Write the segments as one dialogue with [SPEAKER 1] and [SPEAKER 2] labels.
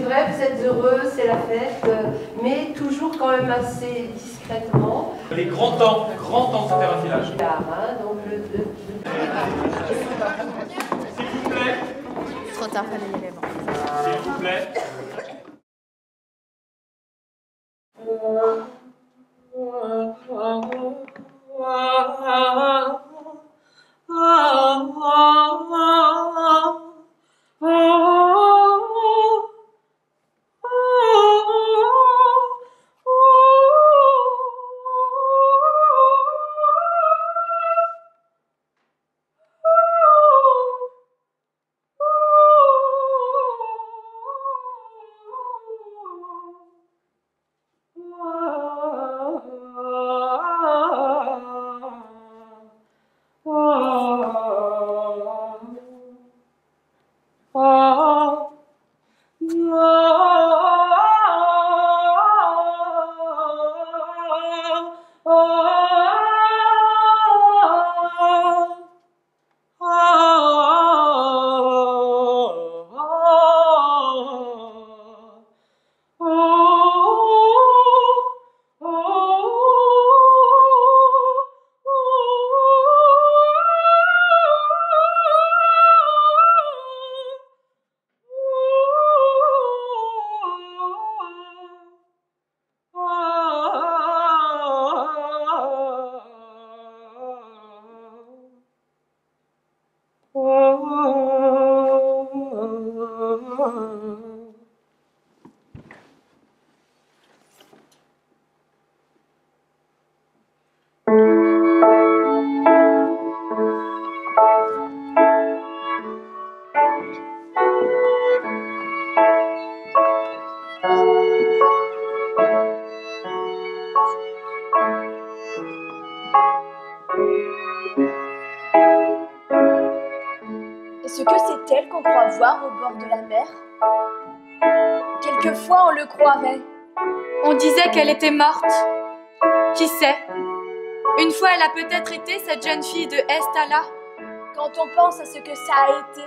[SPEAKER 1] vrai, vous êtes heureux, c'est la fête, mais toujours quand même assez discrètement.
[SPEAKER 2] Les grands temps de se faire un filage.
[SPEAKER 1] Donc
[SPEAKER 2] S'il vous plaît.
[SPEAKER 3] Trop tard, fallait y aller.
[SPEAKER 2] S'il vous plaît.
[SPEAKER 4] Est-ce que c'est elle qu'on croit voir au bord de la mer? Quelquefois on le croirait.
[SPEAKER 3] On disait qu'elle était morte. Qui sait? Une fois, elle a peut-être été cette jeune fille de Estala.
[SPEAKER 4] Quand on pense à ce que ça a été,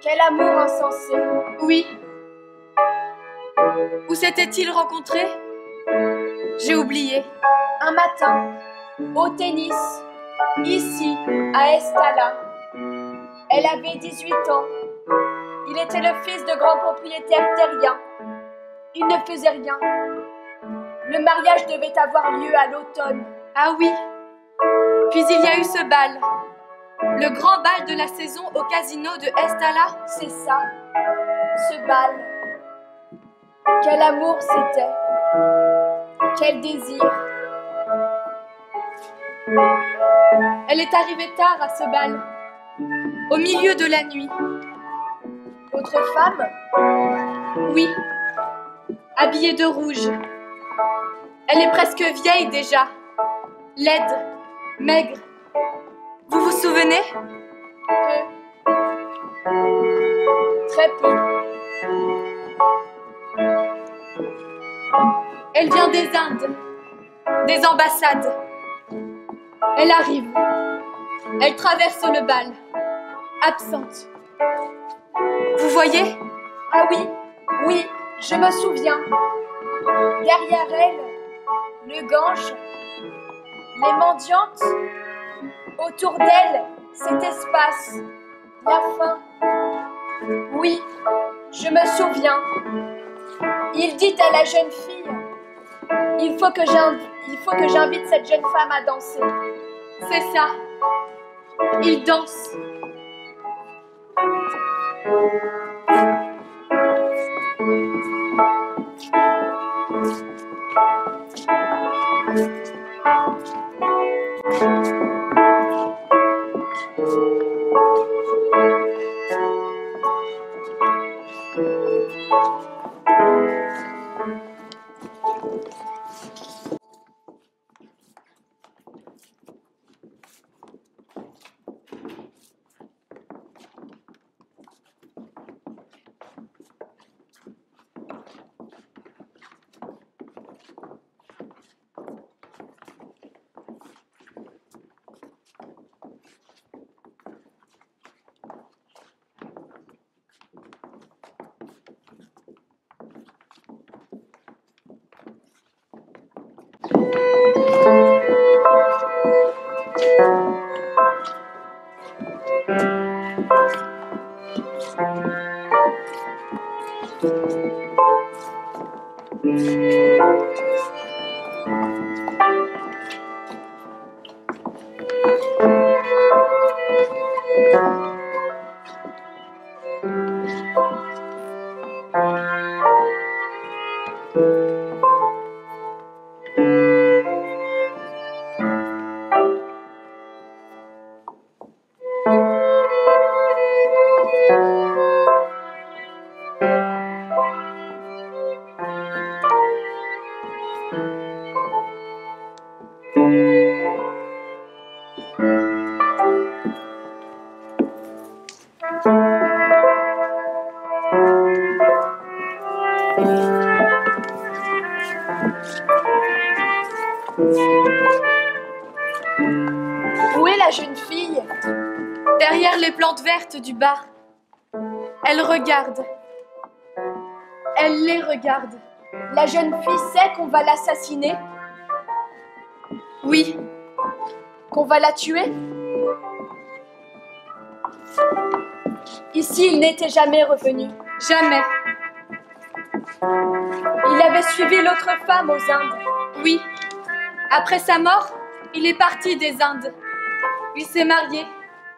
[SPEAKER 4] quel amour insensé.
[SPEAKER 3] Oui. Où s'était-il rencontré? J'ai oublié.
[SPEAKER 4] Un matin, au tennis, ici, à Estala. Elle avait 18 ans. Il était le fils de grands propriétaires terriens. Il ne faisait rien. Le mariage devait avoir lieu à l'automne.
[SPEAKER 3] Ah oui. Puis il y a eu ce bal. Le grand bal de la saison au casino de Estala.
[SPEAKER 4] C'est ça. Ce bal. Quel amour c'était. Quel désir.
[SPEAKER 3] Elle est arrivée tard à ce bal. Au milieu de la nuit.
[SPEAKER 4] Votre femme?
[SPEAKER 3] Oui. Habillée de rouge. Elle est presque vieille déjà. Laide. Maigre. Vous vous souvenez?
[SPEAKER 4] Peu. Très peu.
[SPEAKER 3] Elle vient des Indes. Des ambassades. Elle arrive. Elle traverse le bal. Absente. Vous voyez?
[SPEAKER 4] Ah oui, oui, je me souviens. Derrière elle, le Gange, les mendiantes, autour d'elle, cet espace, la faim. Oui, je me souviens. Il dit à la jeune fille, il faut que j'invite cette jeune femme à danser.
[SPEAKER 3] C'est ça. Il danse.
[SPEAKER 4] Où est la jeune fille?
[SPEAKER 3] Derrière les plantes vertes du bar. Elle regarde. Elle les regarde.
[SPEAKER 4] La jeune fille sait qu'on va l'assassiner,
[SPEAKER 3] Oui,
[SPEAKER 4] qu'on va la tuer. Ici, il n'était jamais revenu.
[SPEAKER 3] jamais.
[SPEAKER 4] Il avait suivi l'autre femme aux Indes.
[SPEAKER 3] Oui. Après sa mort, il est parti des Indes. Il s'est marié.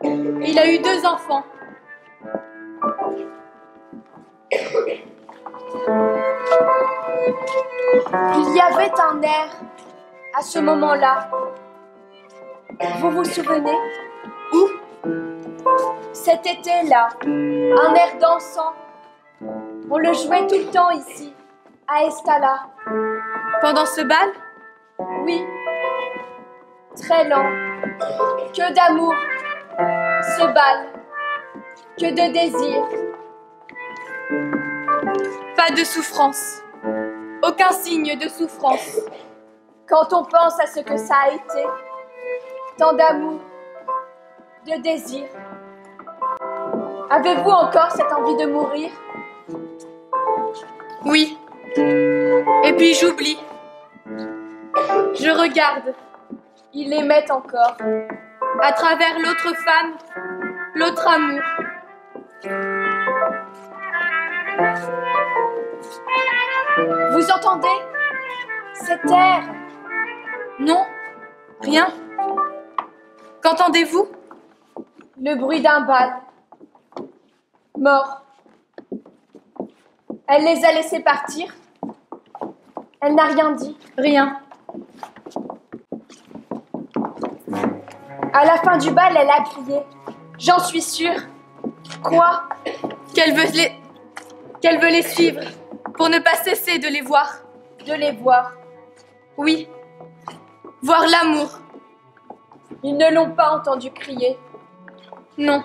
[SPEAKER 3] Il a eu 2 enfants.
[SPEAKER 4] Il y avait un air à ce moment-là. Vous vous souvenez?
[SPEAKER 3] Où?
[SPEAKER 4] Cet été-là, un air dansant. On le jouait tout le temps ici, à Estala.
[SPEAKER 3] Pendant ce bal?
[SPEAKER 4] Oui, très lent. Que d'amour, ce bal. Que de désir.
[SPEAKER 3] Pas de souffrance. Aucun signe de souffrance.
[SPEAKER 4] Quand on pense à ce que ça a été, tant d'amour, de désir. Avez-vous encore cette envie de mourir?
[SPEAKER 3] Oui. Et puis j'oublie. Je regarde.
[SPEAKER 4] Il aimait encore.
[SPEAKER 3] À travers l'autre femme, l'autre amour.
[SPEAKER 4] Vous entendez cet air?
[SPEAKER 3] Non, rien. Qu'entendez-vous?
[SPEAKER 4] Le bruit d'un bal. Mort. Elle les a laissés partir. Elle n'a rien dit.
[SPEAKER 3] Rien.
[SPEAKER 4] À la fin du bal, elle a crié. J'en suis sûre. Quoi?
[SPEAKER 3] Qu'elle veut les suivre pour ne pas cesser de les voir.
[SPEAKER 4] De les voir.
[SPEAKER 3] Oui. Voir l'amour.
[SPEAKER 4] Ils ne l'ont pas entendu crier.
[SPEAKER 3] Non.